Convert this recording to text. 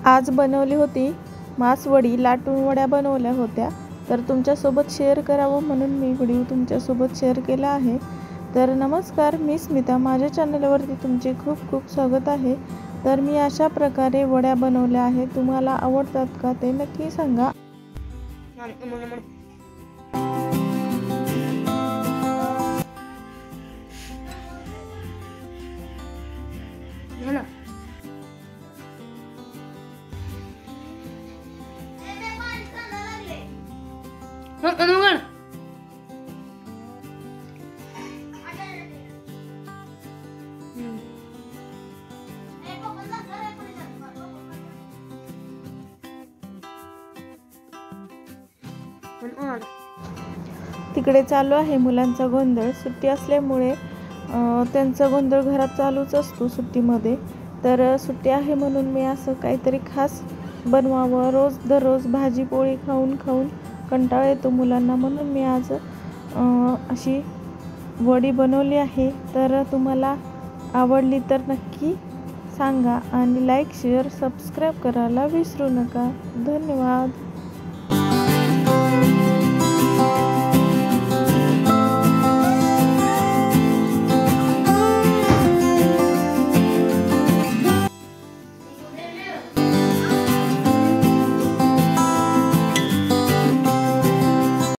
आज बनवली होती मासवडी, लाटून वड्या बनवल्या होत्या, तर तुमच्यासोबत शेअर करावं म्हणून मी व्हिडिओ तुमच्यासोबत शेअर केला आहे। तर नमस्कार, मी स्मिता, माझ्या चॅनलवरती तुमचे खूप खूप स्वागत आहे। तर मी अशा प्रकारे वड्या बनवल्या आहेत, तुम्हाला आवडतात का ते नक्की सांगा। तिकडे चालू आहे मुलांचा गोंधळ, सुट्टी असल्यामुळे त्यांचा गोंधळ घरात चालूच असतो सुट्टीमध्ये। तर सुट्टी आहे म्हणून मी असं काहीतरी खास बनवावं, रोज दररोज भाजी पोळी खाऊन खाऊन कंटाळा येतो मुलांना, म्हणून मी आज अशी वडी बनवली आहे। तर तुम्हाला आवडली तर नक्की सांगा आणि लाईक शेअर सबस्क्राईब करायला विसरू नका। धन्यवाद।